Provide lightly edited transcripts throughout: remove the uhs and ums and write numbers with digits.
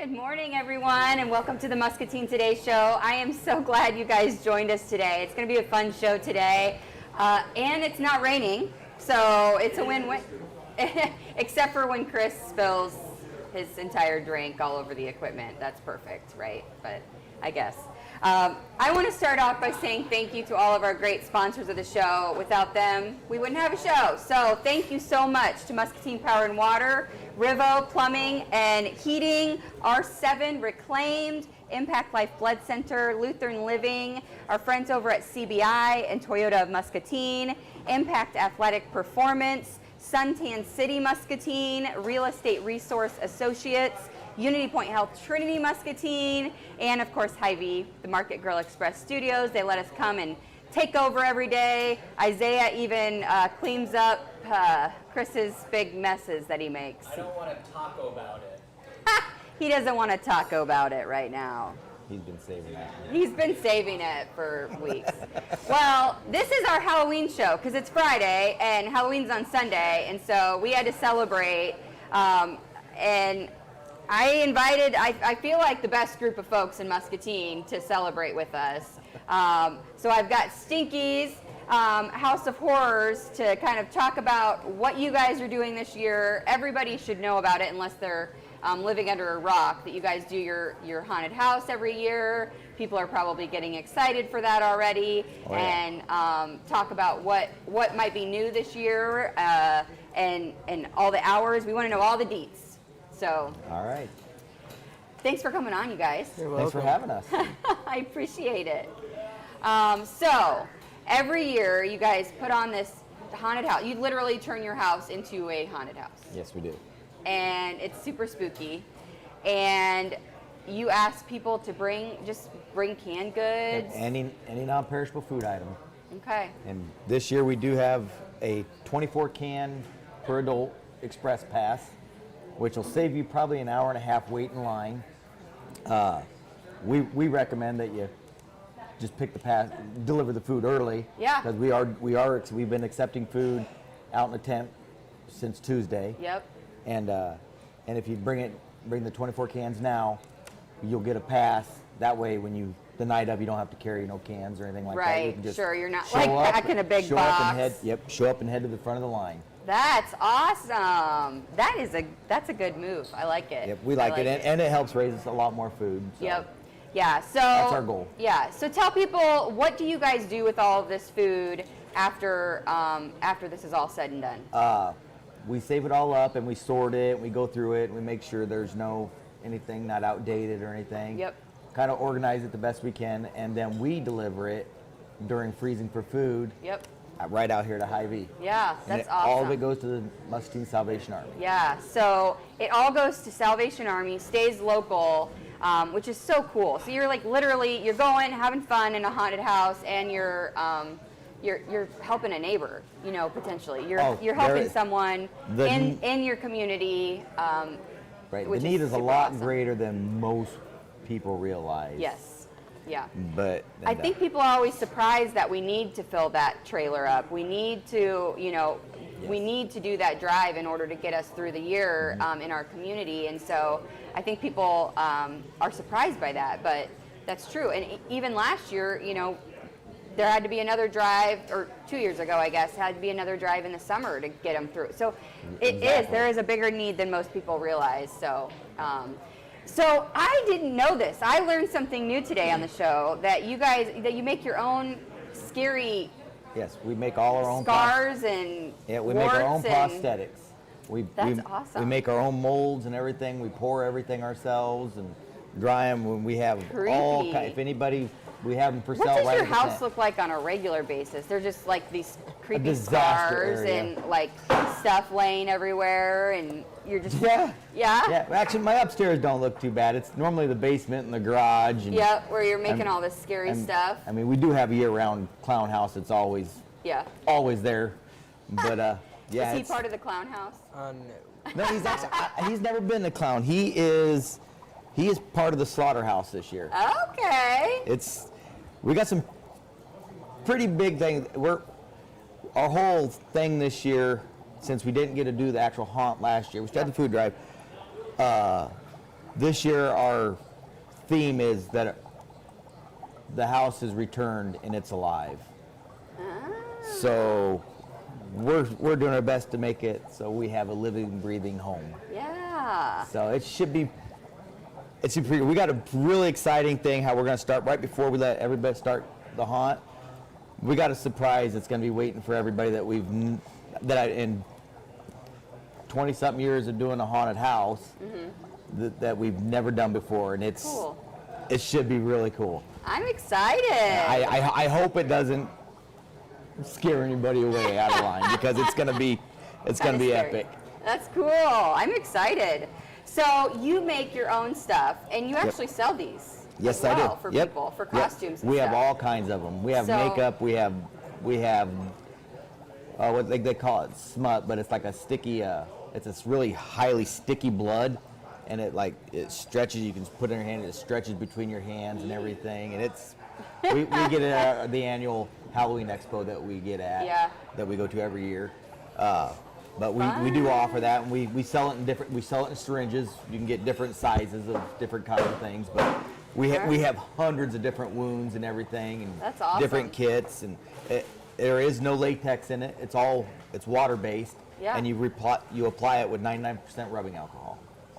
Good morning, everyone, and welcome to the Muscatine Today show. I am so glad you guys joined us today. It's going to be a fun show today, and it's not raining, so it's a win-win, except for when Chris spills his entire drink all over the equipment. That's perfect, right? But I guess. I want to start off by saying thank you to all of our great sponsors of the show. Without them, we wouldn't have a show. So thank you so much to Muscatine Power and Water, Rivo Plumbing and Heating, R7 Reclaimed, Impact Life Blood Center, Lutheran Living, our friends over at CBI and Toyota of Muscatine, Impact Athletic Performance, Suntan City Muscatine, Real Estate Resource Associates, Unity Point Health Trinity Muscatine, and of course Hy-Vee, the Market Grill Express Studios. They let us come and take over every day. Isaiah even cleans up Chris's big messes that he makes. I don't want to taco about it. He doesn't want to taco about it right now. He's been saving that. He's been saving it for weeks. Well, this is our Halloween show because it's Friday and Halloween's on Sunday, and so we had to celebrate. And I invited, I feel like the best group of folks in Muscatine to celebrate with us. So I've got Stinky's House of Horrors to kind of talk about what you guys are doing this year. Everybody should know about it unless they're living under a rock, that you guys do your haunted house every year. People are probably getting excited for that already. Oh, yeah. And talk about what might be new this year and all the hours. We want to know all the deets. So, all right. Thanks for coming on, you guys. You're welcome. Thanks for having us. I appreciate it. So, every year you guys put on this haunted house. You literally turn your house into a haunted house. Yes, we do. And it's super spooky. And you ask people to bring canned goods. Any non-perishable food item. Okay. And this year we do have a 24 can per adult express pass, which will save you probably an hour and a half wait in line. We recommend that you just pick the pass, deliver the food early. Yeah. Because we've been accepting food out in the tent since Tuesday. Yep. And if you bring the 24 cans now, you'll get a pass. That way, the night of, you don't have to carry no cans or anything like that. Right. You can just Sure. You're not show like up, packing a big show box. Up and head, show up and head to the front of the line. That's awesome. That's a good move. I like it. Yep, we like it, and it helps raise us a lot more food. So. Yep. Yeah. So that's our goal. Yeah. So tell people, what do you guys do with all of this food after this is all said and done? We save it all up and we sort it. We go through it and we make sure there's anything not outdated or anything. Yep. Kind of organize it the best we can, and then we deliver it during freezing for food. Yep. Right out here to Hy-Vee. Yeah, that's awesome. All of it goes to the Muscatine Salvation Army. Yeah, so it all goes to Salvation Army, stays local, which is so cool. So you're like literally, you're going, having fun in a haunted house, and you're helping a neighbor, potentially. You're helping someone in your community. Right. The need is a lot greater than most people realize. Yes. Yeah. But I think people are always surprised that we need to fill that trailer up. We need to, we need to do that drive in order to get us through the year in our community. And so I think people are surprised by that, but that's true. And even last year, there had to be another drive, or 2 years ago, I guess, had to be another drive in the summer to get them through. So there is a bigger need than most people realize. So I didn't know this. I learned something new today on the show, that you make your own scary. Yes, we make all our own scars we make our own prosthetics. That's awesome. We make our own molds and everything. We pour everything ourselves and dry them. When we have all kinds. If anybody, we have them for sale. What does your house look like on a regular basis? They're just like these creepy scars and like stuff laying everywhere, and you're just yeah. Actually, my upstairs don't look too bad. It's normally the basement and the garage. And, where you're making all this scary stuff. I mean, we do have a year-round clown house. It's always there, but Is he part of the clown house? No, he's actually he's never been the clown. He is part of the slaughterhouse this year. Okay. We got some pretty big things. Our whole thing this year, since we didn't get to do the actual haunt last year, we still had the food drive. This year our theme is that the house is returned and it's alive. So we're doing our best to make it so we have a living, breathing home. Yeah. So it should be pretty good. We got a really exciting thing how we're going to start right before we let everybody start the haunt. We got a surprise that's going to be waiting for everybody that in 20-something years of doing a haunted house that we've never done before, and it's Cool. it should be really cool. I'm excited. I hope it doesn't scare anybody away out of line because it's gonna be Scary. epic. That's cool. I'm excited. So you make your own stuff, and you actually sell these. Yes, as I well do. For Yep. people, for Yep. costumes. And We have stuff. all kinds of them. We have So- makeup. We have what they call it smut, but it's like a sticky. It's this really highly sticky blood, and it stretches. You can put it in your hand. And it stretches between your hands and everything, and it's. We get it at the annual Halloween Expo that we get at. Yeah. That we go to every year. But we do offer that, and we sell it in different. We sell it in syringes. You can get different sizes of different kinds of things, but we have hundreds of different wounds and everything, and That's awesome. different kits, and there is no latex in it. It's water based, Yeah. and you apply it with 99% rubbing alcohol.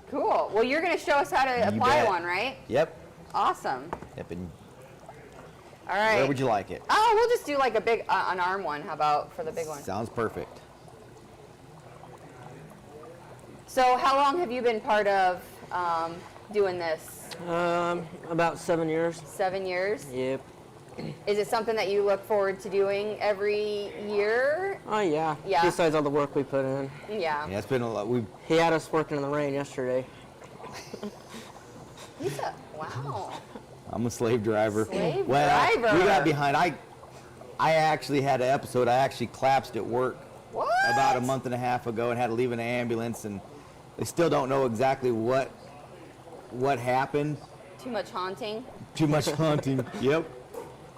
Cool. Well, you're going to show us how to You apply bet. one, right? Yep. Awesome. Yep. And All right. where would you like it? Oh, we'll just do like a big an arm one. How about for the big one? Sounds perfect. So, how long have you been part of doing this? About 7 years. 7 years. Yep. Is it something that you look forward to doing every year? Oh yeah. Yeah. Besides all the work we put in, Yeah. Yeah, it's been a lot. he had us working in the rain yesterday. Wow. I'm a slave driver. Slave Well, driver. we got behind. I actually had an episode. I actually collapsed at work What? about a month and a half ago and had to leave in an ambulance, and they still don't know exactly what happened. Too much haunting. Too much hunting. Yep.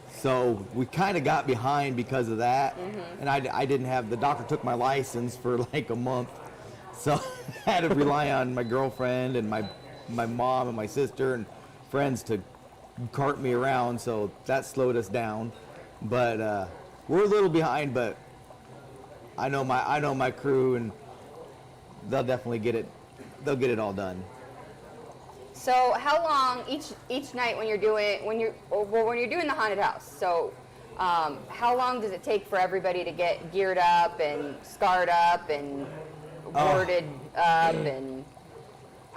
So we kind of got behind because of that, and I didn't have, the doctor took my license for like a month, so I had to rely on my girlfriend and my mom and my sister and friends to cart me around, so that slowed us down. But we're a little behind, but I know my crew, and they'll definitely get it. They'll get it all done. So, how long each night when you're doing the haunted house? So, how long does it take for everybody to get geared up and scarred up and warded up and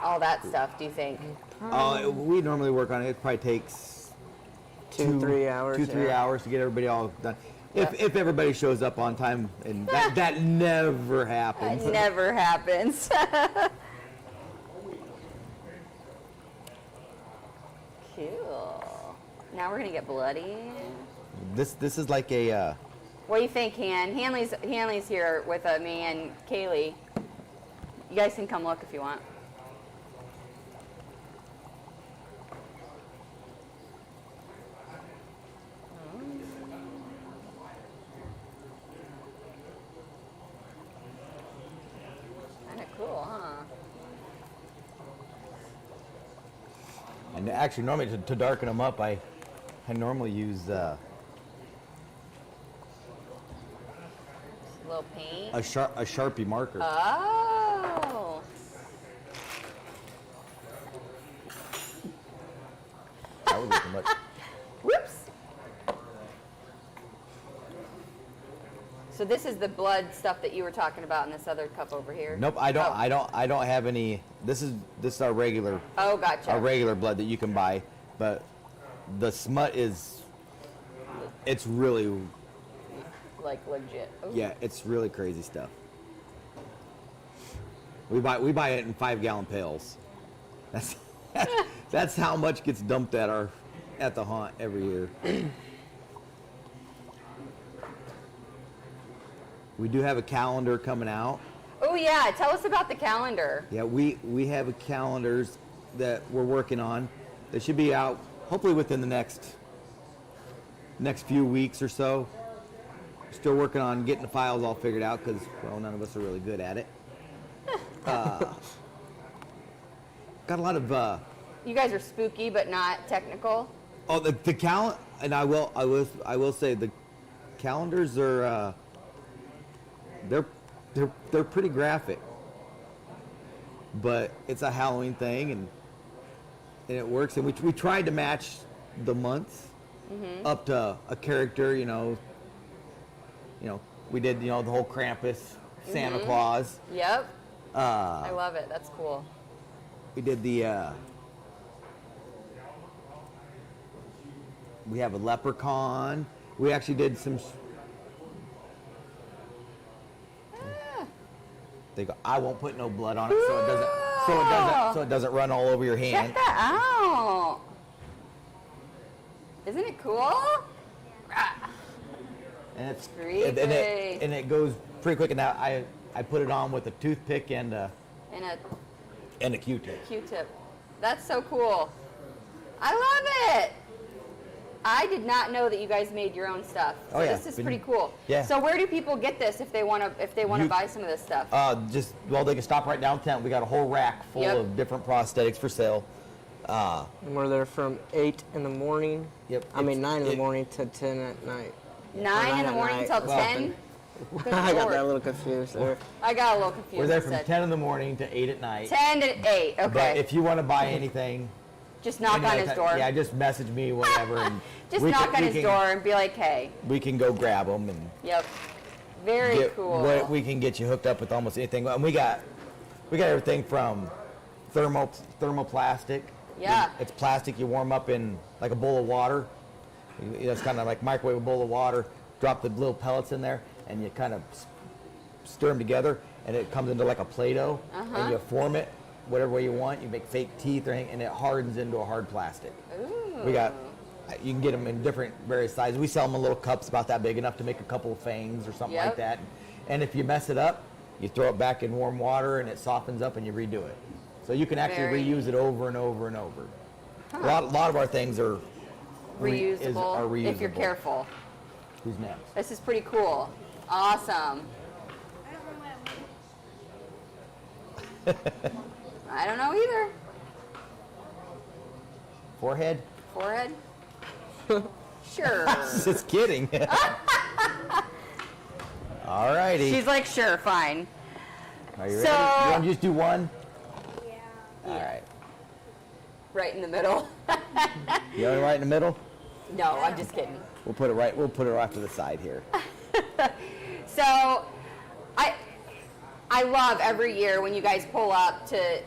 all that stuff? Do you think? We normally work on it. It probably takes 2-3 hours. 2-3 yeah. hours to get everybody all done. Yeah. If everybody shows up on time, and that never happens. It never happens. Cool. Now we're gonna get bloody. This is like a. What do you think, Han? Hanley's here with me and Kaylee. You guys can come look if you want. Kind of cool, huh? And actually, normally to darken them up, I normally use A little paint. a Sharpie marker. Oh. That was too much. Whoops. So this is the blood stuff that you were talking about in this other cup over here. Nope, I don't. Oh. I don't have any. This is our regular Oh, gotcha. blood that you can buy, but the smut is. It's really, Like legit. Ooh. yeah, it's really crazy stuff. We buy it in 5-gallon pails. That's how much gets dumped at the haunt every year. We do have a calendar coming out. Oh yeah, tell us about the calendar. Yeah, we have a calendars that we're working on. They should be out hopefully within the next few weeks or so. Still working on getting the files all figured out because, well, none of us are really good at it. got a lot of. You guys are spooky, but not technical. Oh, the calendar, and I will say the calendars are. They're pretty graphic, but it's a Halloween thing, and it works. And we tried to match the months up to a character. We did the whole Krampus, Santa Claus. Yep. I love it. That's cool. We did the. We have a leprechaun. We actually did some. They go. I won't put no blood on it, so it doesn't run all over your hand. Check that out. Isn't it cool? And it's Creepy. and it goes pretty quick. And now I put it on with a toothpick and a Q-tip. Q-tip. That's so cool. I love it. I did not know that you guys made your own stuff. So Oh, yeah. This is pretty cool. Yeah. So where do people get this if they want to buy some of this stuff? They can stop right downtown. We got a whole rack full Yep. of different prosthetics for sale. And we're there from 8 in the morning. Yep. 9 in the morning to 10 at night. 9 in the at morning night. until Well, 10? Good I got Lord. that a little confused there. I got a little confused. We're there You from said 10 in the morning to 8 at night. 10 to 8. Okay. But if you want to buy anything, just knock any on other his time- door. Yeah, just message me, whatever. And Just we knock can- on we his can- door and be like, hey. We can go grab them and Yep. Very get cool. we can get you hooked up with almost anything. And we got everything from thermoplastic. Yeah. It's plastic you warm up in like a bowl of water. It's kind of like microwave a bowl of water. Drop the little pellets in there, and you kind of stir them together, and it comes into like a Play-Doh, and you form it whatever way you want. You make fake teeth or anything, and it hardens into a hard plastic. Ooh. You can get them in different various sizes. We sell them in little cups about that big, enough to make a couple of fangs or something Yep. like that. And if you mess it up, you throw it back in warm water, and it softens up, and you redo it. So you can actually Very reuse it over and over and over. A lot of our things are Reusable, if you're reusable. careful. Who's next? This is pretty cool. Awesome. I don't know either. Forehead? Forehead? Sure. Just kidding. All righty. She's like, sure, fine. Are you So- ready? You want to just do one? Yeah. All right. Right in the middle. You want it right in the middle? No, I'm just kidding. We'll put it right to the side here. So, I love every year when you guys pull up to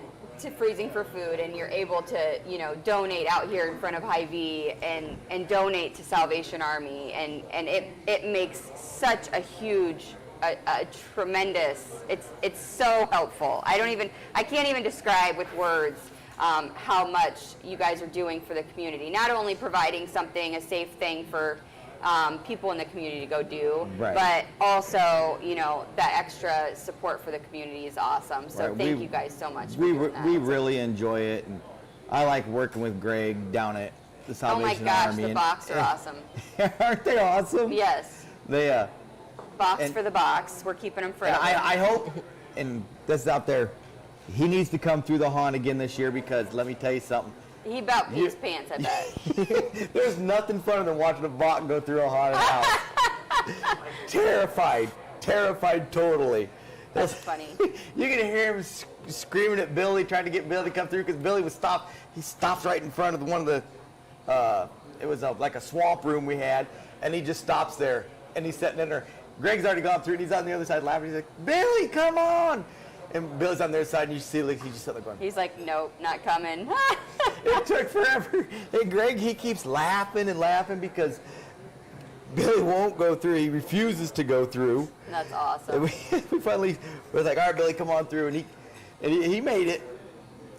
Freezing for Food and you're able to, donate out here in front of Hy-Vee and donate to Salvation Army, and it makes such a huge, a tremendous. It's so helpful. I can't even describe with words how much you guys are doing for the community. Not only providing a safe thing for people in the community to go do, Right. but also, that extra support for the community is awesome. So Right. thank you guys so much for We doing that. we really enjoy it, and I like working with Greg down at the Oh my Salvation gosh, Army. the and- box are awesome. Aren't they awesome? Yes, They box And- for the box. We're keeping them and forever. I hope, and this is out there, he needs to come through the haunt again this year, because let me tell you something. He about peed his pants, I bet. There's nothing funner than watching a bot go through a haunted house. Terrified totally. That's funny. You can hear him screaming at Billy, trying to get Billy to come through, because Billy was stopped. He stops right in front of one of the, it was like a swamp room we had, and he just stops there, and he's sitting in there. Greg's already gone through, and he's on the other side laughing. He's like, Billy, come on! And Billy's on the other side, and you see, like, he's just sitting there going, He's like, nope, not coming. it took forever. And Greg, he keeps laughing and laughing because Billy won't go through. He refuses to go through. That's And awesome. we finally was like, all right, Billy, come on through. And he made it.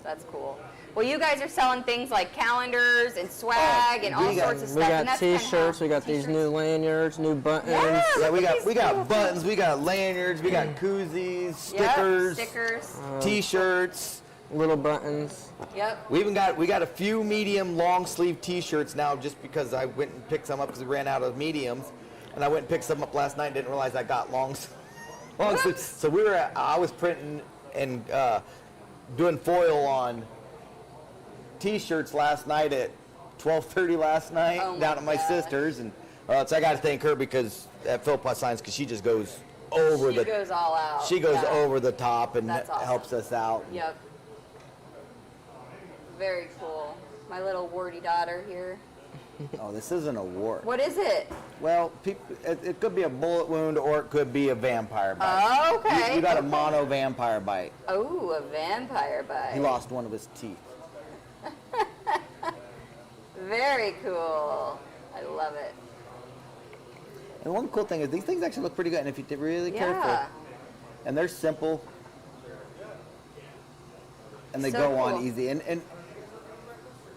That's cool. Well, you guys are selling things like calendars and swag and all we got- sorts of We stuff. and got that's kinda T-shirts. how- We got these t-shirts. new lanyards, new buttons. Yes. Yeah, we Look at these got cool buttons, we got lanyards, we got koozies, Yep, stickers, stickers. T-shirts. Little buttons. Yep. We got a few medium long sleeve T-shirts now, just because I went and picked some up because we ran out of mediums, and I went and picked some up last night and didn't realize I got long sleeves. So I was printing and doing foil on T-shirts last night at 12:30 last night Oh my down at my gosh. sister's, and so I got to thank her because at Philpott Signs, because she just goes over She goes all out. She goes Yeah. over the top and That's awesome. helps us out. Yep. Very cool. My little warty daughter here. Oh, this isn't a wart. What is it? Well, it could be a bullet wound or it could be a vampire bite. Oh, okay. You got a Okay. mono vampire bite. Oh, a vampire bite. He lost one of his teeth. Very cool. I love it. And one cool thing is these things actually look pretty good, and if you're really careful, Yeah. and they're simple, and they So go cool. on easy. And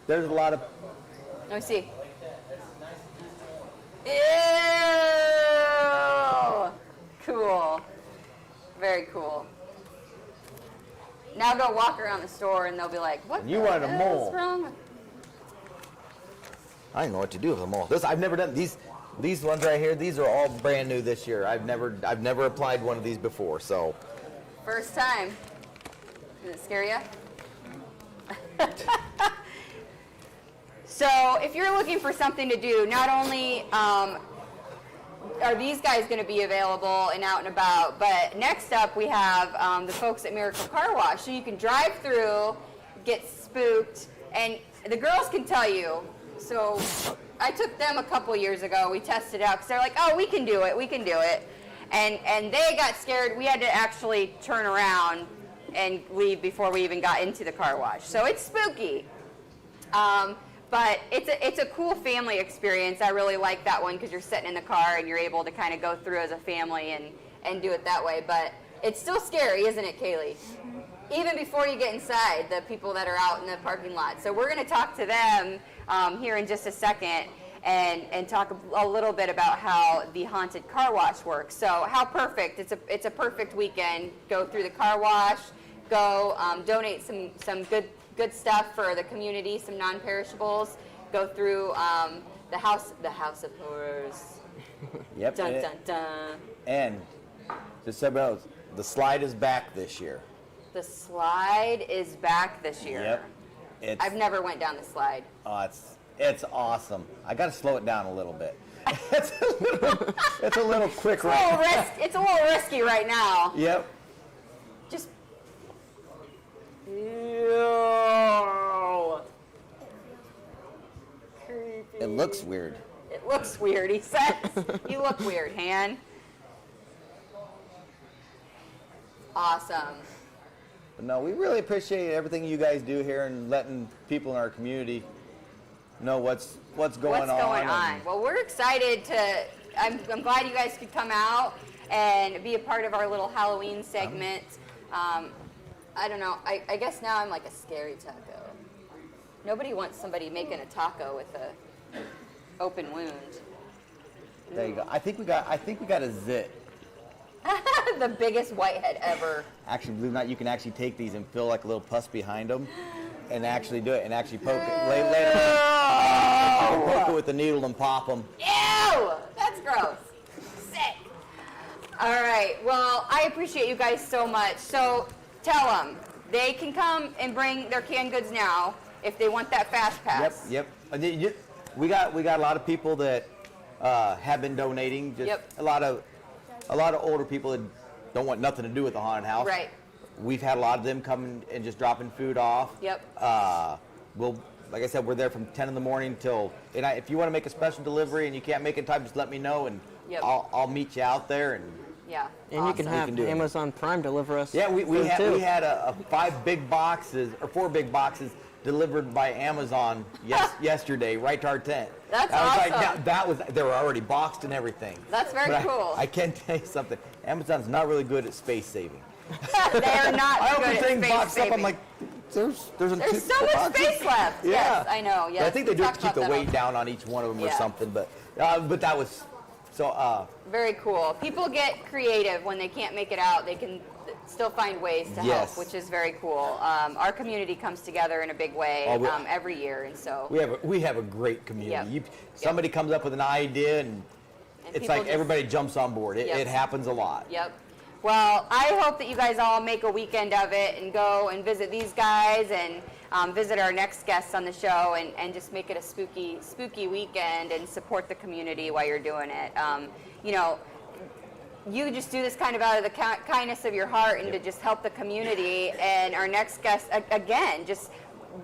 there's a lot of Let me see. Ew! Cool. Very cool. Now go walk around the store and they'll be like, what You the wanted a hell mole. is wrong with-" I don't know what to do with them all. I've never done these. These ones right here. These are all brand new this year. I've never applied one of these before. So First time. Does it scare you? So if you're looking for something to do, not only are these guys going to be available and out and about, but next up we have the folks at Miracle Car Wash. So you can drive through, get spooked, and the girls can tell you. So I took them a couple years ago. We tested it out because they're like, oh, we can do it, we can do it. And they got scared. We had to actually turn around and leave before we even got into the car wash. So it's spooky. But it's a cool family experience. I really like that one because you're sitting in the car and you're able to kind of go through as a family and do it that way. But it's still scary, isn't it, Kaylee? Even before you get inside, the people that are out in the parking lot. So we're going to talk to them here in just a second and talk a little bit about how the haunted car wash works. So how perfect. It's a perfect weekend. Go through the car wash. Go donate some good stuff for the community, some non-perishables. Go through the house of horrors. yep. Dun dun dun. And just so everybody knows, the slide is back this year. The slide is back this year. Yep. I've never went down the slide. It's awesome. I got to slow it down a little bit. it's a little quick right. It's a little risky right now. Yep. Just. It looks weird. It looks weird, he says. You look weird, Han. Awesome. But no, we really appreciate everything you guys do here and letting people in our community know what's going on. and- Well, we're excited to. I'm glad you guys could come out and be a part of our little Halloween segment. I don't know. I guess now I'm like a scary taco. Nobody wants somebody making a taco with a open wound. There you go. I think we got a zit. The biggest whitehead ever. Actually, believe it or not, you can actually take these and fill like a little pus behind them, and actually do it and actually poke it. Later, poke it with the needle and pop them. Ew! That's gross. Sick. All right. Well, I appreciate you guys so much. So tell them they can come and bring their canned goods now if they want that fast pass. Yep. We got a lot of people that have been donating. Just Yep. a lot of older people that don't want nothing to do with the haunted house. Right. We've had a lot of them coming and just dropping food off. Yep. Like I said, we're there from 10 in the morning till. And if you want to make a special delivery and you can't make it in time, just let me know and Yep. I'll meet you out there and. Yeah. And you can Awesome. have can do it. Amazon Prime deliver us. Yeah, we food, had too. 4 big boxes delivered by Amazon yesterday right to our tent. That's I was awesome. like, they were already boxed and everything. That's very But cool. I can tell you something. Amazon's not really good at space saving. They are not I good open at things space boxed up. saving. I'm like, there's There's so much space left. Yeah. Yes, I know. Yes, But I think they we do it talked to keep the about that weight down on each one of them or Yeah. something. But that was so. Very cool. People get creative when they can't make it out. They can still find ways to Yes. help, which is very cool. Our community comes together in a big way Oh, every year, and so We have a great community. Yep. Somebody comes up with an idea and it's people like just- everybody jumps on board. Yep. It happens a lot. Yep. Well, I hope that you guys all make a weekend of it and go and visit these guys and visit our next guests on the show and just make it a spooky weekend and support the community while you're doing it. You know, you just do this kind of out of the kindness of your heart and to just help the community. And our next guest, again, just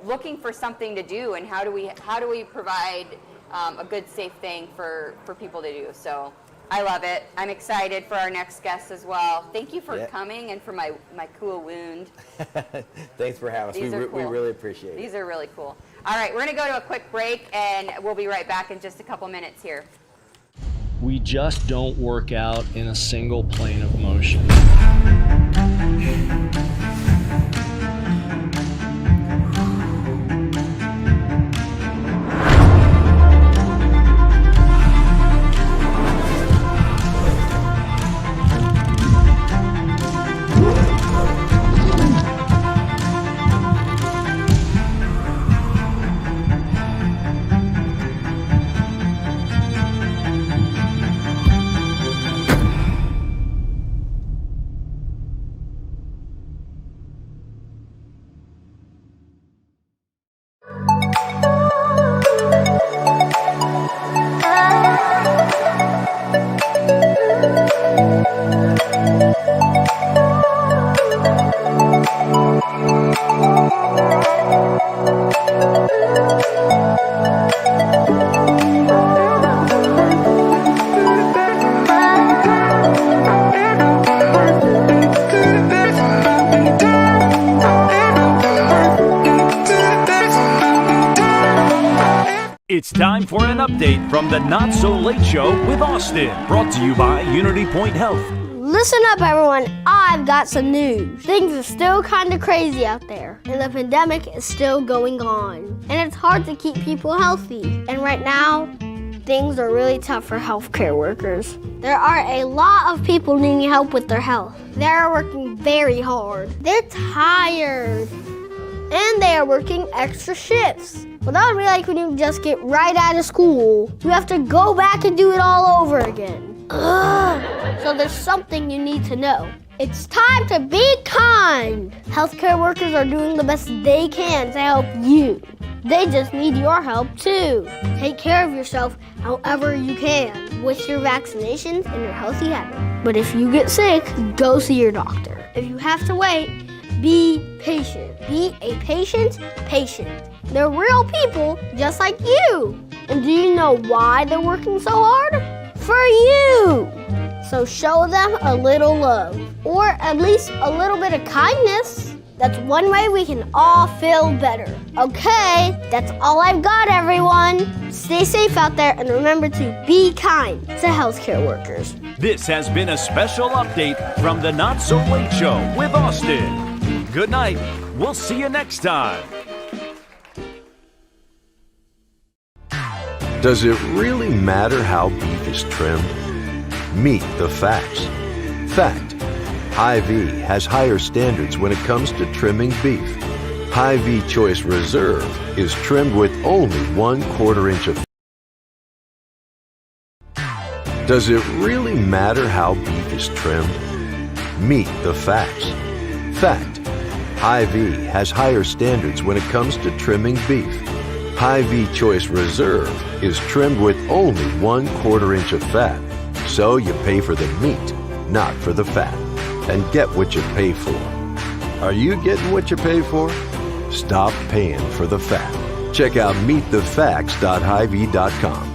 looking for something to do and how do we provide a good, safe thing for people to do. So I love it. I'm excited for our next guest as well. Thank you for coming and for my cool wound. Thanks for having us. We really appreciate it. These are really cool. All right, we're going to go to a quick break, and we'll be right back in just a couple minutes here. We just don't work out in a single plane of motion. It's time for an update from the Not So Late Show with Austin, brought to you by Unity Point Health. Listen up, everyone. I've got some news. Things are still kind of crazy out there, and the pandemic is still going on. And it's hard to keep people healthy. And right now, things are really tough for healthcare workers. There are a lot of people needing help with their health. They are working very hard. They're tired. And they are working extra shifts. Well, that would be like when you just get right out of school. You have to go back and do it all over again. Ugh. So there's something you need to know. It's time to be kind. Healthcare workers are doing the best they can to help you. They just need your help too. Take care of yourself however you can with your vaccinations and your healthy habits. But if you get sick, go see your doctor. If you have to wait, be patient. Be a patient. They're real people just like you. And do you know why they're working so hard? For you. So show them a little love, or at least a little bit of kindness. That's one way we can all feel better. Okay, that's all I've got, everyone. Stay safe out there and remember to be kind to healthcare workers. This has been a special update from the Not So Late Show with Austin. Good night. We'll see you next time. Does it really matter how beef is trimmed? Meet the facts. Fact: Hy-Vee has higher standards when it comes to trimming beef. Hy-Vee Choice Reserve is trimmed with only 1/4 inch of. Does it really matter how beef is trimmed? Meet the facts. Fact: Hy-Vee has higher standards when it comes to trimming beef. Hy-Vee Choice Reserve is trimmed with only 1/4 inch of fat, so you pay for the meat, not for the fat, and get what you pay for. Are you getting what you pay for? Stop paying for the fat. Check out meetthefacts.hyvee.com.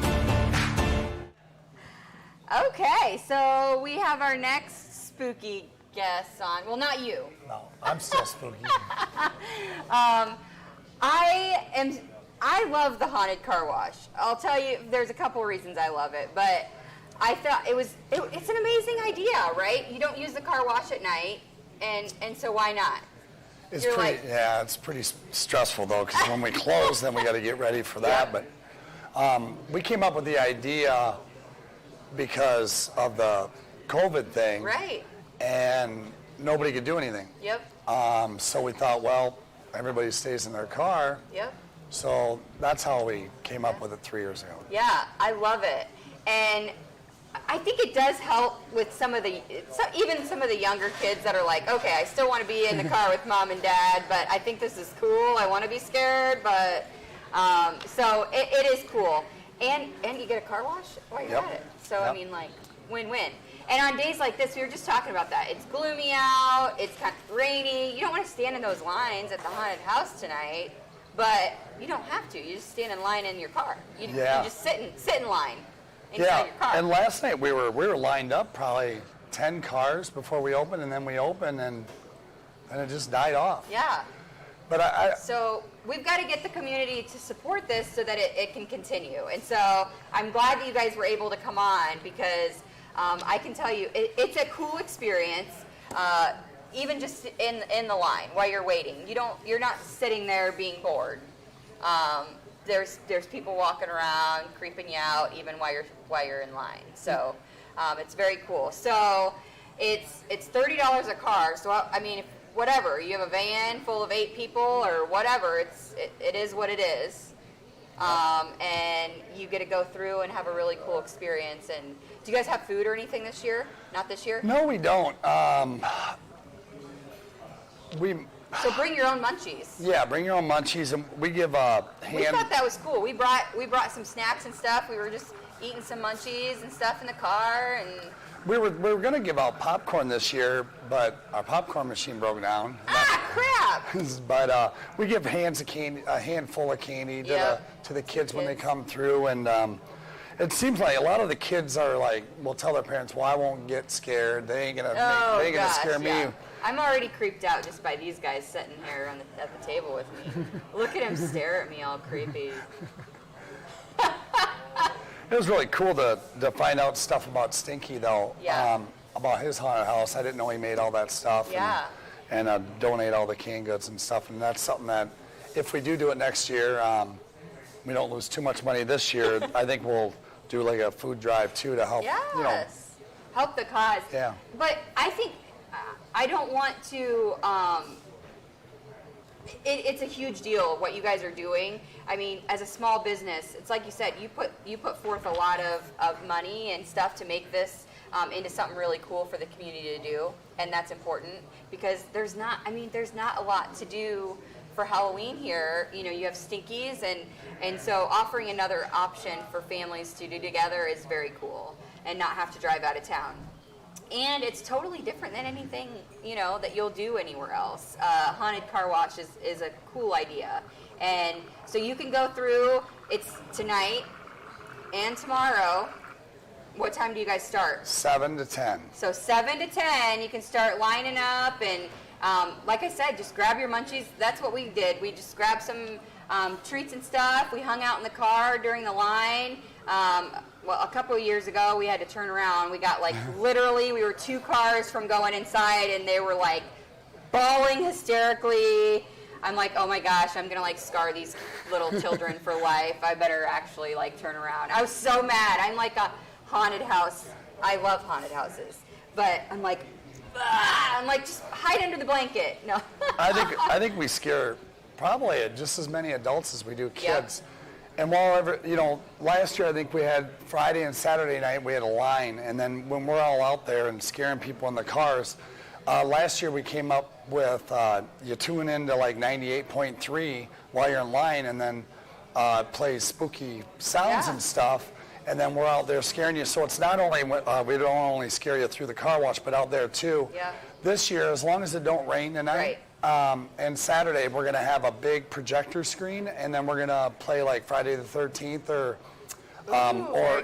Okay, so we have our next spooky guest on. Well, not you. No, I'm still spooky. I love the haunted car wash. I'll tell you, there's a couple reasons I love it, but I thought it's an amazing idea, right? You don't use the car wash at night, and so why not? It's pretty stressful though, because when we close, then we got to get ready for that. But we came up with the idea because of the COVID thing, right? And nobody could do anything. Yep. So we thought, well, everybody stays in their car. Yep. So that's how we came up with it 3 years ago. Yeah, I love it. And I think it does help with even some of the younger kids that are like, okay, I still want to be in the car with mom and dad, but I think this is cool. I want to be scared, but so it is cool. And you get a car wash while you're at it. So I mean, like, win-win. And on days like this, we were just talking about that. It's gloomy out. It's kind of rainy. You don't want to stand in those lines at the haunted house tonight, but you don't have to. You just stand in line in your car. You just sit in line inside your car. And last night we were lined up probably 10 cars before we opened, and then we opened, and it just died off. Yeah. But So we've got to get the community to support this so that it can continue. And so I'm glad that you guys were able to come on, because I can tell you it's a cool experience. Even just in the line while you're waiting, you're not sitting there being bored. There's people walking around, creeping you out, even while you're in line. So it's very cool. So it's $30 a car. So I mean, whatever, you have a van full of 8 people or whatever, it is what it is. And you get to go through and have a really cool experience. And do you guys have food or anything this year? Not this year? no, we don't. So bring your own munchies. Yeah, bring your own munchies, and we give We thought that was cool. We brought some snacks and stuff. We were just eating some munchies and stuff in the car, and we were going to give out popcorn this year, but our popcorn machine broke down. crap! But we give a handful of candy to the kids when they come through, and it seems like a lot of the kids are like, will tell their parents, "Well, I won't get scared. They ain't gonna scare me." Yeah. I'm already creeped out just by these guys sitting here at the table with me. Look at him stare at me all creepy. It was really cool to find out stuff about Stinky, though. Yeah. About his haunted house. I didn't know he made all that stuff. Yeah. And donate all the canned goods and stuff. And that's something that, if we do it next year, we don't lose too much money this year. I think we'll do like a food drive too to help. Yes. Help the cause. Yeah. But I think I don't want to. It's a huge deal what you guys are doing. I mean, as a small business, it's like you said, you put forth a lot of money and stuff to make this into something really cool for the community to do, and that's important because there's not a lot to do for Halloween here. You know, you have Stinkies, and so offering another option for families to do together is very cool and not have to drive out of town. And it's totally different than anything, that you'll do anywhere else. Haunted car wash is a cool idea. And so you can go through, it's tonight and tomorrow. What time do you guys start? 7 to 10. So 7 to 10, you can start lining up, and like I said, just grab your munchies. That's what we did. We just grabbed some treats and stuff. We hung out in the car during the line. Well, a couple of years ago, we had to turn around. We got literally, we were 2 cars from going inside, and they were like bawling hysterically. I'm like, oh my gosh, I'm gonna scar these little children for life. I better actually turn around. I was so mad. I'm like a haunted house. I love haunted houses, but I'm like, just hide under the blanket. No. I think we scare probably just as many adults as we do kids. Yep. And last year I think we had Friday and Saturday night we had a line, and then when we're all out there and scaring people in the cars, last year we came up with you tune into 98.3 while you're in line, and then plays spooky sounds and stuff, and then we're out there scaring you. So it's not only we don't only scare you through the car wash, but out there too. Yeah. This year, as long as it don't rain tonight. Right. And Saturday, we're going to have a big projector screen, and then we're going to play Friday the 13th or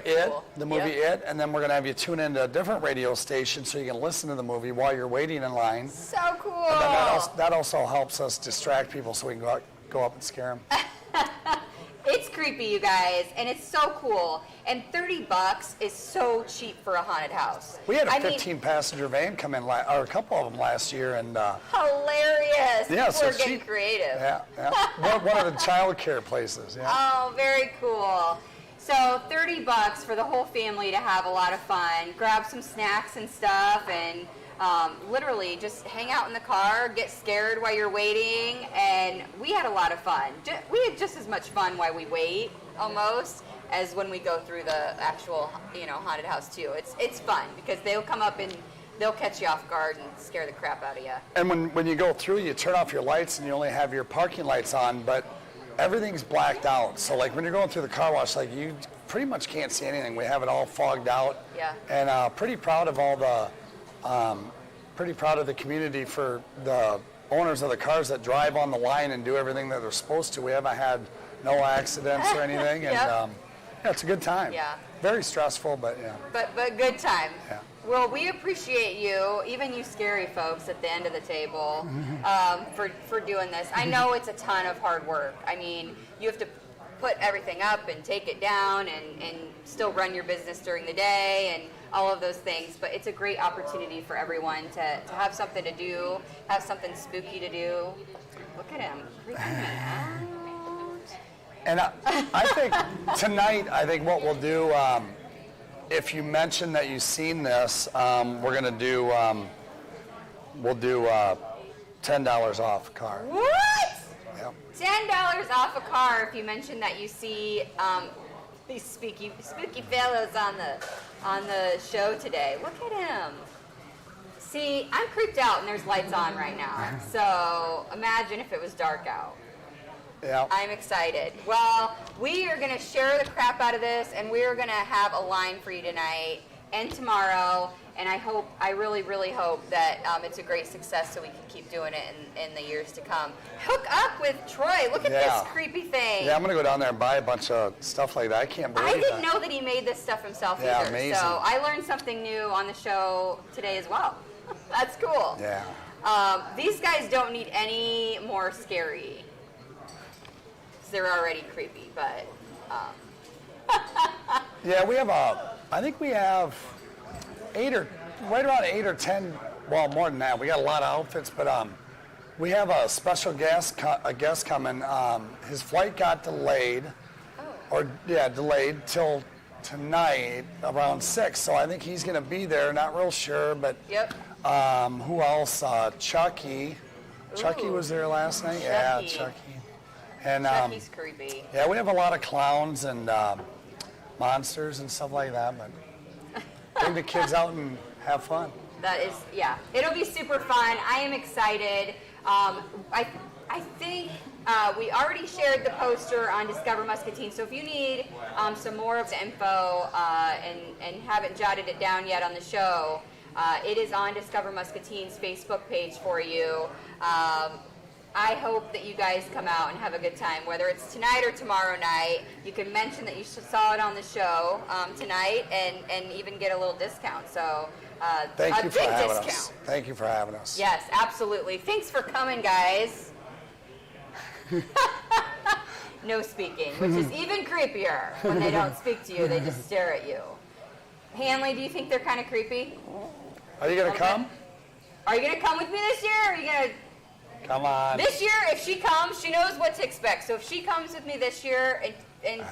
It, cool. The movie It, and then we're going to have you tune into a different radio station so you can listen to the movie while you're waiting in line. So cool. And then that also helps us distract people so we can go up and scare them. It's creepy, you guys, and it's so cool. And $30 is so cheap for a haunted house. We had a 15-passenger van come in, or a couple of them last year, and hilarious. Yeah, people are getting creative. Yeah. One of the child care places. Yeah. Oh, very cool. So $30 for the whole family to have a lot of fun. Grab some snacks and stuff, and literally just hang out in the car, get scared while you're waiting, and we had a lot of fun. We had just as much fun while we wait, almost. as when we go through the actual, haunted house too. It's fun because they'll come up and they'll catch you off guard and scare the crap out of you. And when you go through, you turn off your lights and you only have your parking lights on, but everything's blacked out. So like when you're going through the car wash, like you pretty much can't see anything. We have it all fogged out. Yeah. And pretty proud of all the, pretty proud of the community for the owners of the cars that drive on the line and do everything that they're supposed to. We haven't had no accidents or anything. Yep. And yeah, it's a good time. Yeah. Very stressful, but yeah. But good time. Yeah. Well, we appreciate you, even you scary folks at the end of the table, for doing this. I know it's a ton of hard work. I mean, you have to put everything up and take it down and still run your business during the day and all of those things. But it's a great opportunity for everyone to have something to do, have something spooky to do. Look at him. Freaking me out. And I think tonight, what we'll do, if you mention that you've seen this, we're gonna do, we'll do $10 off a car. What? Yep. $10 off a car if you mention that you see these spooky fellows on the show today. Look at him. See, I'm creeped out and there's lights on right now. So imagine if it was dark out. Yeah. I'm excited. Well, we are going to share the crap out of this, and we are going to have a line for you tonight and tomorrow. And I really, really hope that it's a great success so we can keep doing it in the years to come. Hook up with Troy. Look at this creepy thing. Yeah, I'm going to go down there and buy a bunch of stuff like that. I can't believe I didn't know that he made this stuff himself either. Amazing. So I learned something new on the show today as well. That's cool. Yeah. These guys don't need any more scary. They're already creepy, but Yeah, we have I think we have right around 8 or 10, well, more than that. We got a lot of outfits, but we have a special guest coming. His flight got delayed, delayed till tonight around 6. So I think he's going to be there. Not real sure, but yep. Who else? Chucky. Ooh. Chucky was there last night. Chucky. Yeah, Chucky. And Chucky's creepy. yeah, we have a lot of clowns and monsters and stuff like that, but bring the kids out and have fun. That is, yeah. It'll be super fun. I am excited. I think we already shared the poster on Discover Muscatine, so if you need some more of the info and haven't jotted it down yet on the show, it is on Discover Muscatine's Facebook page for you. I hope that you guys come out and have a good time, whether it's tonight or tomorrow night. You can mention that you saw it on the show tonight and even get a little discount. So Thank you for big having discount. us. Thank you for having us. Yes, absolutely. Thanks for coming, guys. No speaking, which is even creepier when they don't speak to you. They just stare at you. Hanley, do you think they're kind of creepy? Are you going to come? Are you going to come with me this year? Or are you going to... Come on. This year, if she comes, she knows what to expect. So if she comes with me this year and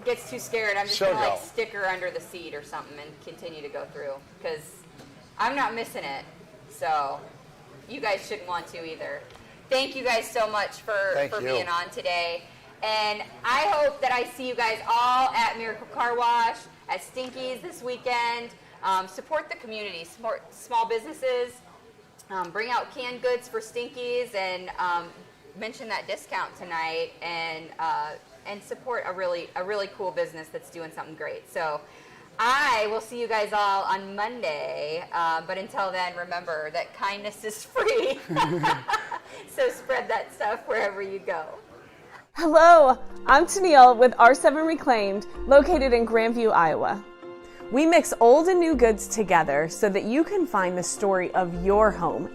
gets too scared, I'm just going to stick her under the seat or something and continue to go through. Because I'm not missing it. So you guys shouldn't want to either. Thank you guys so much for being on today. And I hope that I see you guys all at Miracle Car Wash, at Stinky's this weekend. Support the community, support small businesses. Bring out canned goods for Stinkies and mention that discount tonight and support a really cool business that's doing something great. So I will see you guys all on Monday. But until then, remember that kindness is free. So spread that stuff wherever you go. Hello, I'm Tennille with R7 Reclaimed, located in Grandview, Iowa. We mix old and new goods together so that you can find the story of your home.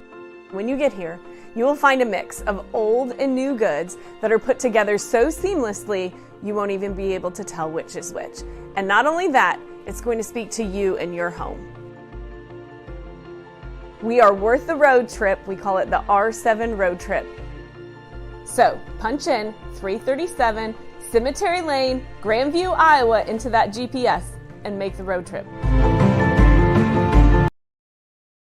When you get here, you will find a mix of old and new goods that are put together so seamlessly you won't even be able to tell which is which. And not only that, it's going to speak to you and your home. We are worth the road trip. We call it the R7 Road Trip. So punch in 337 Cemetery Lane, Grandview, Iowa into that GPS and make the road trip.